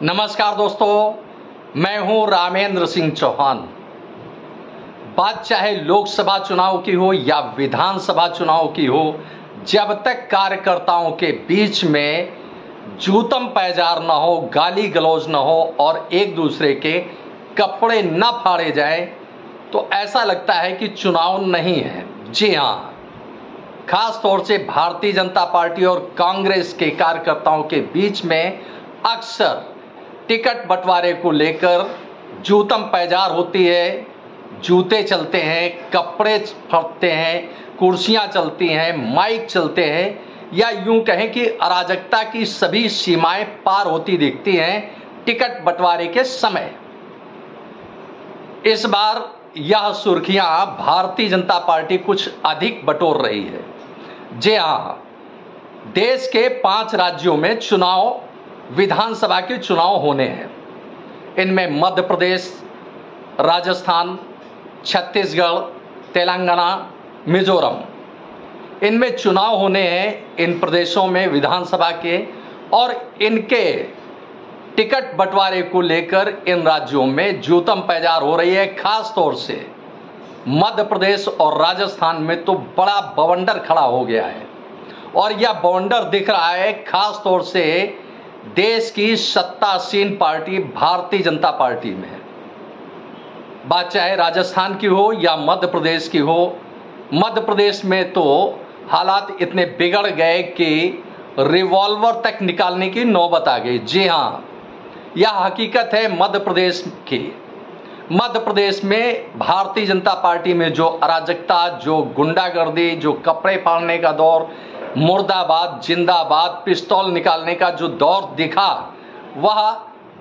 नमस्कार दोस्तों, मैं हूं रामेंद्र सिंह चौहान। बात चाहे लोकसभा चुनाव की हो या विधानसभा चुनाव की हो, जब तक कार्यकर्ताओं के बीच में जूतम पैजार न हो, गाली गलौज न हो और एक दूसरे के कपड़े न फाड़े जाएं, तो ऐसा लगता है कि चुनाव नहीं है। जी हाँ, खास तौर से भारतीय जनता पार्टी और कांग्रेस के कार्यकर्ताओं के बीच में अक्सर टिकट बंटवारे को लेकर जूतम पैजार होती है। जूते चलते हैं, कपड़े फटते हैं, कुर्सियां चलती हैं, माइक चलते हैं, या यूं कहें कि अराजकता की सभी सीमाएं पार होती दिखती हैं टिकट बंटवारे के समय। इस बार यह सुर्खियां भारतीय जनता पार्टी कुछ अधिक बटोर रही है। जी हाँ, देश के 5 राज्यों में चुनाव, विधानसभा के चुनाव होने हैं। इनमें मध्य प्रदेश, राजस्थान, छत्तीसगढ़, तेलंगाना, मिजोरम, इनमें चुनाव होने हैं। इन प्रदेशों में विधानसभा के और इनके टिकट बंटवारे को लेकर इन राज्यों में जूतम पैजार हो रही है। खास तौर से मध्य प्रदेश और राजस्थान में तो बड़ा बवंडर खड़ा हो गया है और यह बवंडर दिख रहा है खास तौर से देश की सत्तासीन पार्टी भारतीय जनता पार्टी में। बात चाहे राजस्थान की हो या मध्य प्रदेश की हो, मध्य प्रदेश में तो हालात इतने बिगड़ गए कि रिवॉल्वर तक निकालने की नौबत आ गई। जी हाँ, यह हकीकत है मध्य प्रदेश की। मध्य प्रदेश में भारतीय जनता पार्टी में जो अराजकता, जो गुंडागर्दी, जो कपड़े फाड़ने का दौर, मुर्दाबाद, जिंदाबाद, पिस्तौल निकालने का जो दौर दिखा, वह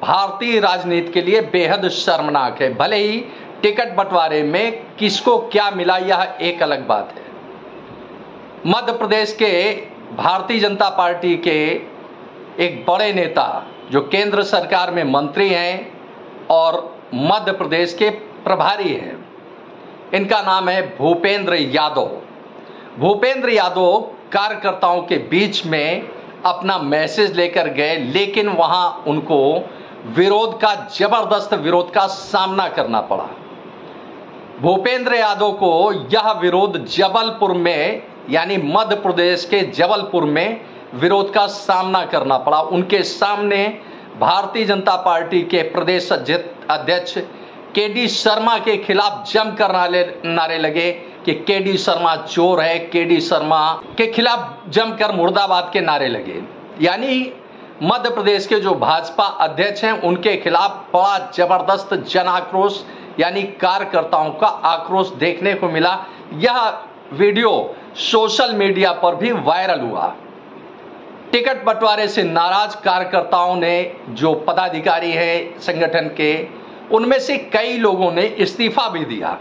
भारतीय राजनीति के लिए बेहद शर्मनाक है। भले ही टिकट बंटवारे में किसको क्या मिला, यह एक अलग बात है। मध्य प्रदेश के भारतीय जनता पार्टी के एक बड़े नेता जो केंद्र सरकार में मंत्री हैं और मध्य प्रदेश के प्रभारी हैं, इनका नाम है भूपेंद्र यादव। भूपेंद्र यादव कार्यकर्ताओं के बीच में अपना मैसेज लेकर गए, लेकिन वहां उनको विरोध का, जबरदस्त विरोध का सामना करना पड़ा। भूपेंद्र यादव को यह विरोध जबलपुर में, यानी मध्य प्रदेश के जबलपुर में विरोध का सामना करना पड़ा। उनके सामने भारतीय जनता पार्टी के प्रदेश अध्यक्ष केडी शर्मा के खिलाफ जमकर नारे लगे कि केडी शर्मा चोर है, केडी शर्मा के खिलाफ जमकर मुर्दाबाद के नारे लगे। यानी मध्य प्रदेश के जो भाजपा अध्यक्ष हैं, उनके खिलाफ बड़ा जबरदस्त जन आक्रोश, यानी कार्यकर्ताओं का आक्रोश देखने को मिला। यह वीडियो सोशल मीडिया पर भी वायरल हुआ। टिकट बंटवारे से नाराज कार्यकर्ताओं ने, जो पदाधिकारी हैं संगठन के, उनमें से कई लोगों ने इस्तीफा भी दिया।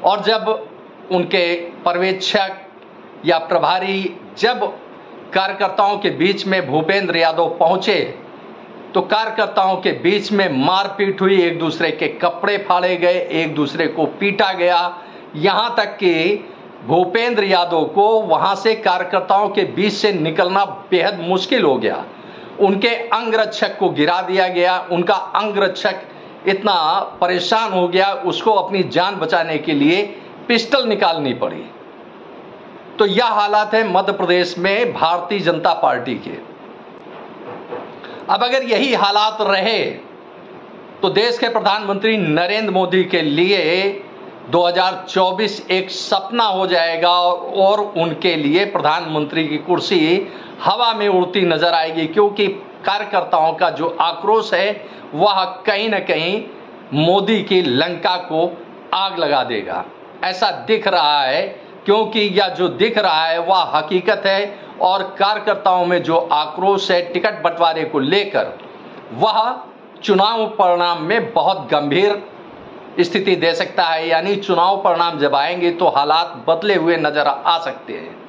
और जब उनके पर्यवेक्षक या प्रभारी जब कार्यकर्ताओं के बीच में भूपेंद्र यादव पहुंचे, तो कार्यकर्ताओं के बीच में मारपीट हुई, एक दूसरे के कपड़े फाड़े गए, एक दूसरे को पीटा गया। यहां तक कि भूपेंद्र यादव को वहां से कार्यकर्ताओं के बीच से निकलना बेहद मुश्किल हो गया। उनके अंगरक्षक को गिरा दिया गया। उनका अंगरक्षक इतना परेशान हो गया, उसको अपनी जान बचाने के लिए पिस्टल निकालनी पड़ी। तो यह हालात है मध्य प्रदेश में भारतीय जनता पार्टी के। अब अगर यही हालात रहे तो देश के प्रधानमंत्री नरेंद्र मोदी के लिए 2024 एक सपना हो जाएगा और उनके लिए प्रधानमंत्री की कुर्सी हवा में उड़ती नजर आएगी, क्योंकि कार्यकर्ताओं का जो आक्रोश है वह कहीं न कहीं मोदी की लंका को आग लगा देगा। ऐसा दिख रहा है, क्योंकि यह जो दिख रहा है वह हकीकत है। और कार्यकर्ताओं में जो आक्रोश है टिकट बंटवारे को लेकर, वह चुनाव परिणाम में बहुत गंभीर स्थिति दे सकता है। यानी चुनाव परिणाम जब आएंगे तो हालात बदले हुए नजर आ सकते हैं।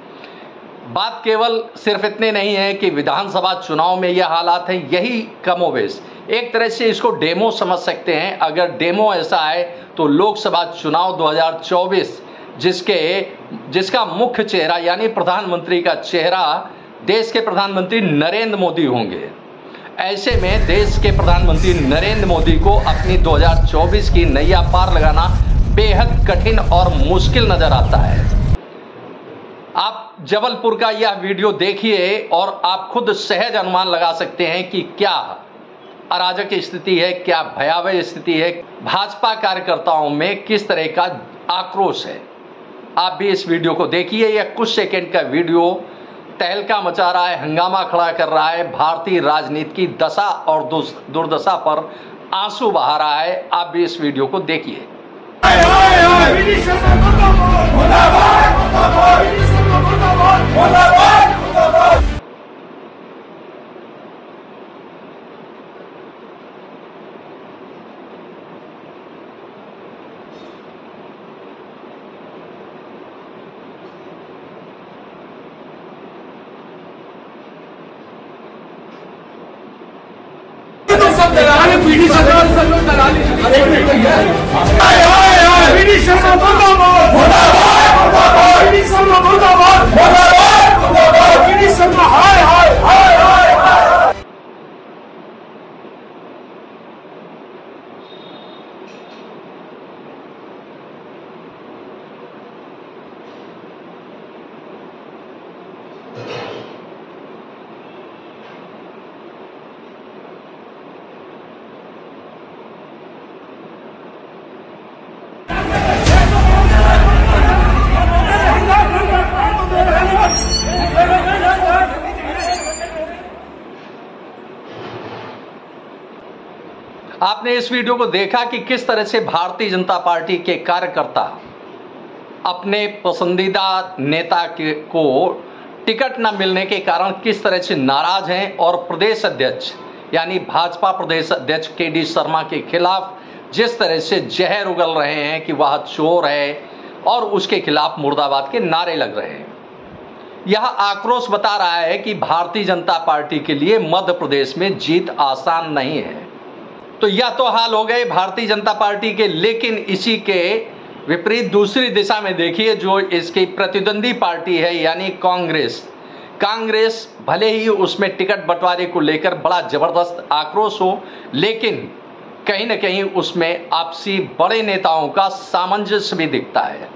बात केवल सिर्फ इतने नहीं है कि विधानसभा चुनाव में यह हालात हैं, यही कमोबेश एक तरह से इसको डेमो समझ सकते हैं। अगर डेमो ऐसा है तो लोकसभा चुनाव 2024 जिसका मुख्य चेहरा यानी प्रधानमंत्री का चेहरा देश के प्रधानमंत्री नरेंद्र मोदी होंगे। ऐसे में देश के प्रधानमंत्री नरेंद्र मोदी को अपनी 2024 की नैया पार लगाना बेहद कठिन और मुश्किल नजर आता है। आप जबलपुर का यह वीडियो देखिए और आप खुद सहज अनुमान लगा सकते हैं कि क्या अराजक स्थिति है, क्या भयावह स्थिति है, भाजपा कार्यकर्ताओं में किस तरह का आक्रोश है। आप भी इस वीडियो को देखिए। यह कुछ सेकंड का वीडियो तहलका मचा रहा है, हंगामा खड़ा कर रहा है, भारतीय राजनीति की दशा और दुर्दशा पर आंसू बहा रहा है। आप भी इस वीडियो को देखिए। आपने इस वीडियो को देखा कि किस तरह से भारतीय जनता पार्टी के कार्यकर्ता अपने पसंदीदा नेता को टिकट न मिलने के कारण किस तरह से नाराज हैं और प्रदेश अध्यक्ष यानी भाजपा प्रदेश अध्यक्ष के.डी. शर्मा के खिलाफ जिस तरह से जहर उगल रहे हैं कि वह चोर है और उसके खिलाफ मुर्दाबाद के नारे लग रहे हैं। यह आक्रोश बता रहा है कि भारतीय जनता पार्टी के लिए मध्य प्रदेश में जीत आसान नहीं है। तो यह तो हाल हो गए भारतीय जनता पार्टी के, लेकिन इसी के विपरीत दूसरी दिशा में देखिए जो इसकी प्रतिद्वंदी पार्टी है यानी कांग्रेस भले ही उसमें टिकट बंटवारे को लेकर बड़ा जबरदस्त आक्रोश हो, लेकिन कहीं न कहीं उसमें आपसी बड़े नेताओं का सामंजस्य भी दिखता है।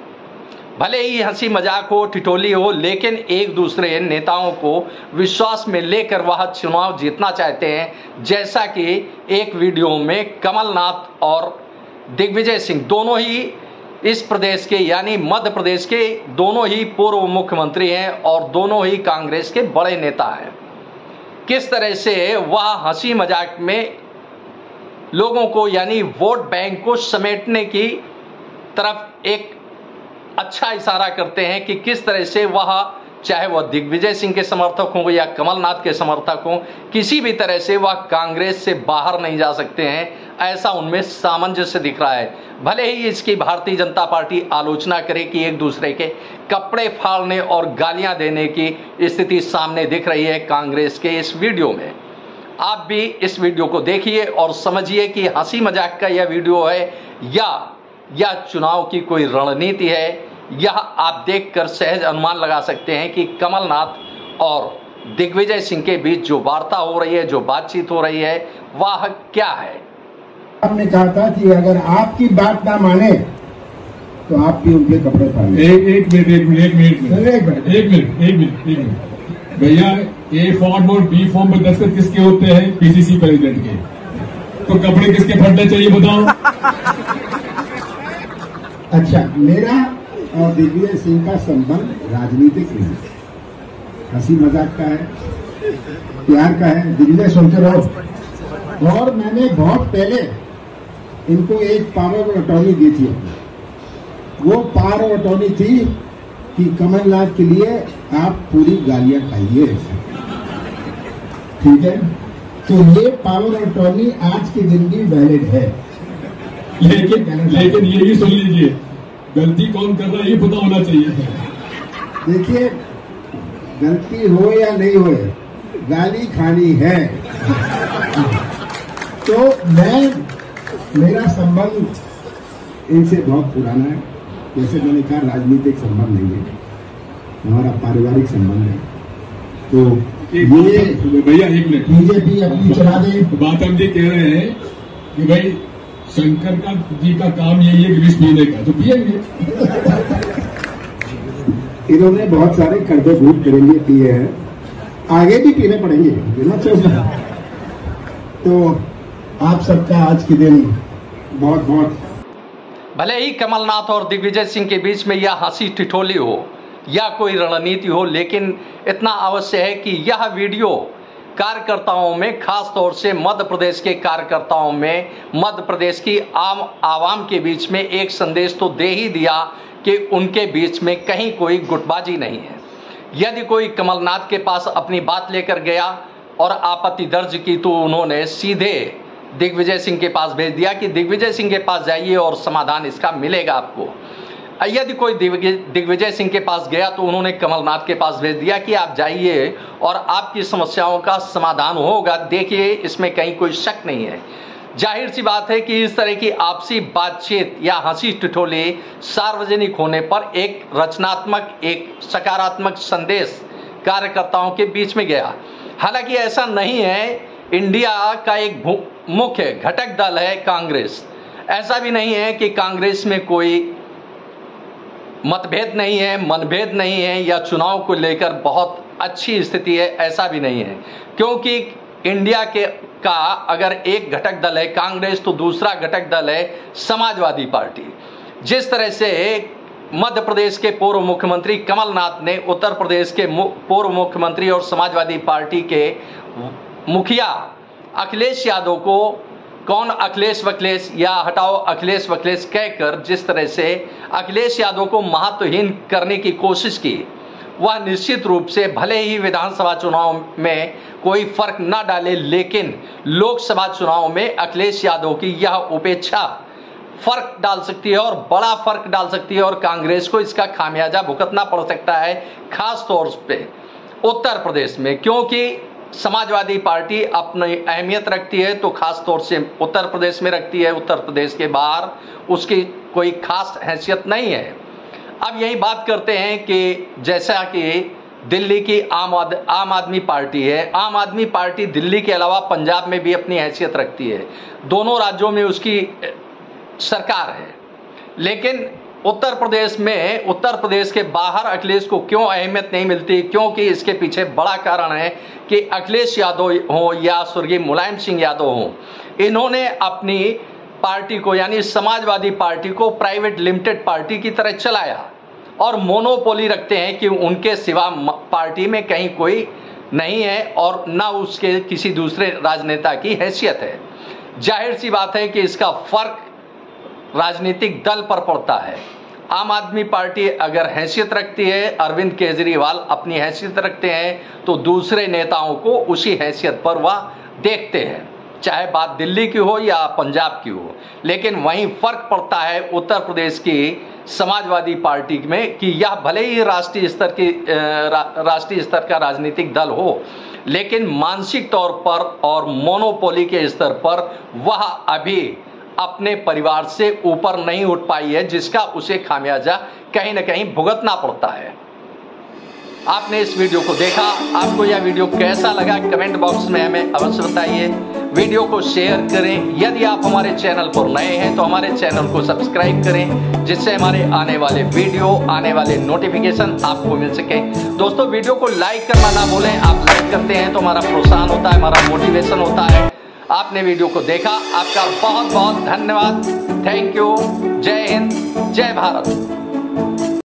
भले ही हंसी मजाक हो, ठिठोली हो, लेकिन एक दूसरे नेताओं को विश्वास में लेकर वह चुनाव जीतना चाहते हैं। जैसा कि एक वीडियो में कमलनाथ और दिग्विजय सिंह दोनों ही इस प्रदेश के यानी मध्य प्रदेश के दोनों ही पूर्व मुख्यमंत्री हैं और दोनों ही कांग्रेस के बड़े नेता हैं। किस तरह से वह हंसी मजाक में लोगों को यानी वोट बैंक को समेटने की तरफ एक अच्छा इशारा करते हैं कि किस तरह से वह चाहे वह दिग्विजय सिंह के समर्थक हों या कमलनाथ के समर्थक हों, किसी भी तरह से वह कांग्रेस से बाहर नहीं जा सकते हैं, ऐसा उनमें सामंजस्य दिख रहा है। भले ही इसकी भारतीय जनता पार्टी आलोचना करे कि एक दूसरे के कपड़े फाड़ने और गालियां देने की स्थिति सामने दिख रही है कांग्रेस के इस वीडियो में। आप भी इस वीडियो को देखिए और समझिए कि हंसी मजाक का यह वीडियो है या चुनाव की कोई रणनीति है। यह आप देखकर सहज अनुमान लगा सकते हैं कि कमलनाथ और दिग्विजय सिंह के बीच जो वार्ता हो रही है, जो बातचीत हो रही है, वह क्या है। आपने कहा था कि अगर आपकी बात ना माने तो आप भी उनके कपड़े फाड़ें। एक मिनट भैया, ए फॉर्म और बी फॉर्म पर दस्तखत किसके होते हैं? पीसीसी प्रेसिडेंट के। तो कपड़े किसके फटने चाहिए बताओ? अच्छा, मेरा और दिग्विजय सिंह का संबंध राजनीतिक नहीं है, हंसी मजाक का है, प्यार का है। दिग्विजय सुनते रहो। और मैंने बहुत पहले इनको एक पावर ऑफ अटॉर्नी दी थी। वो पावर ऑफ अटॉर्नी थी कि कमलनाथ के लिए आप पूरी गालियां खाइए, ठीक है? तो ये पावर ऑफ अटॉर्नी आज के दिन भी वैलिड है। लेकिन ये भी सुन लीजिए, गलती कौन कर रहा है ये पता होना चाहिए। देखिए, गलती हो या नहीं हो, गाली खानी है। तो मेरा संबंध इनसे बहुत पुराना है। जैसे मैंने कहा, राजनीतिक संबंध नहीं है, हमारा पारिवारिक संबंध है। तो भैया एक मिनट, बीजेपी अपनी चला दे। बात हम ये कह रहे हैं कि भाई शंकर का जी का काम यही है विष पीने का, तो पिएंगे। इन्होंने बहुत सारे कर्जे भूत मेरे लिए पिए हैं, आगे भी पीने पड़ेंगे बिना सोचना। तो आप सबका आज के दिन बहुत बहुत। भले ही कमलनाथ और दिग्विजय सिंह के बीच में यह हंसी ठिठोली हो या कोई रणनीति हो, लेकिन इतना अवश्य है कि यह वीडियो कार्यकर्ताओं में, खास तौर से मध्य प्रदेश के कार्यकर्ताओं में, मध्य प्रदेश की आम आवाम के बीच में एक संदेश तो दे ही दिया कि उनके बीच में कहीं कोई गुटबाजी नहीं है। यदि कोई कमलनाथ के पास अपनी बात लेकर गया और आपत्ति दर्ज की तो उन्होंने सीधे दिग्विजय सिंह के पास भेज दिया कि दिग्विजय सिंह के पास जाइए और समाधान इसका मिलेगा आपको। यदि कोई दिग्विजय सिंह के पास गया तो उन्होंने कमलनाथ के पास भेज दिया कि आप जाइए और आपकी समस्याओं का समाधान होगा। देखिए, इसमें कहीं कोई शक नहीं है। जाहिर सी बात है कि इस तरह की आपसी बातचीत या हंसी ठिठोली सार्वजनिक होने पर एक रचनात्मक, एक सकारात्मक संदेश कार्यकर्ताओं के बीच में गया। हालांकि ऐसा नहीं है। इंडिया का एक मुख्य घटक दल है कांग्रेस। ऐसा भी नहीं है कि कांग्रेस में कोई मतभेद नहीं है, मनभेद नहीं है या चुनाव को लेकर बहुत अच्छी स्थिति है, ऐसा भी नहीं है। क्योंकि इंडिया का अगर एक घटक दल है कांग्रेस तो दूसरा घटक दल है समाजवादी पार्टी। जिस तरह से मध्य प्रदेश के पूर्व मुख्यमंत्री कमलनाथ ने उत्तर प्रदेश के पूर्व मुख्यमंत्री और समाजवादी पार्टी के मुखिया अखिलेश यादव को कौन अखिलेश वखलेश या हटाओ अखिलेश वखलेश कहकर जिस तरह से अखिलेश यादव को महत्वहीन करने की कोशिश की, वह निश्चित रूप से भले ही विधानसभा चुनाव में कोई फर्क न डाले, लेकिन लोकसभा चुनाव में अखिलेश यादव की यह उपेक्षा फर्क डाल सकती है और बड़ा फर्क डाल सकती है और कांग्रेस को इसका खामियाजा भुगतना पड़ सकता है, खास तौर पे उत्तर प्रदेश में। क्योंकि समाजवादी पार्टी अपनी अहमियत रखती है तो खास तौर से उत्तर प्रदेश में रखती है, उत्तर प्रदेश के बाहर उसकी कोई खास हैसियत नहीं है। अब यही बात करते हैं कि जैसा कि दिल्ली की आम आदमी पार्टी है, आम आदमी पार्टी दिल्ली के अलावा पंजाब में भी अपनी हैसियत रखती है, दोनों राज्यों में उसकी सरकार है। लेकिन उत्तर प्रदेश के बाहर अखिलेश को क्यों अहमियत नहीं मिलती? क्योंकि इसके पीछे बड़ा कारण है कि अखिलेश यादव हो या स्वर्गीय मुलायम सिंह यादव हो, इन्होंने अपनी पार्टी को यानी समाजवादी पार्टी को प्राइवेट लिमिटेड पार्टी की तरह चलाया और मोनोपोली रखते हैं कि उनके सिवा पार्टी में कहीं कोई नहीं है और ना उसके किसी दूसरे राजनेता की हैसियत है। जाहिर सी बात है कि इसका फर्क राजनीतिक दल पर पड़ता है। आम आदमी पार्टी अगर हैसियत रखती है, अरविंद केजरीवाल अपनी हैसियत रखते हैं तो दूसरे नेताओं को उसी हैसियत पर वह देखते हैं, चाहे बात दिल्ली की हो या पंजाब की हो। लेकिन वहीं फर्क पड़ता है उत्तर प्रदेश की समाजवादी पार्टी में कि यह भले ही राष्ट्रीय स्तर का राजनीतिक दल हो, लेकिन मानसिक तौर पर और मोनोपोली के स्तर पर वह अभी अपने परिवार से ऊपर नहीं उठ पाई है, जिसका उसे खामियाजा कहीं ना कहीं भुगतना पड़ता है। आपने इस वीडियो को देखा, आपको यह वीडियो कैसा लगा कमेंट बॉक्स में हमें अवश्य बताइए। वीडियो को शेयर करें। यदि आप हमारे चैनल पर नए हैं तो हमारे चैनल को सब्सक्राइब करें, जिससे हमारे आने वाले वीडियो, आने वाले नोटिफिकेशन आपको मिल सके। दोस्तों, वीडियो को लाइक करना ना भूलें। आप लाइक करते हैं तो हमारा प्रोत्साहन होता है, हमारा मोटिवेशन होता है। आपने वीडियो को देखा, आपका बहुत बहुत धन्यवाद। Thank you. जय हिंद, जय भारत।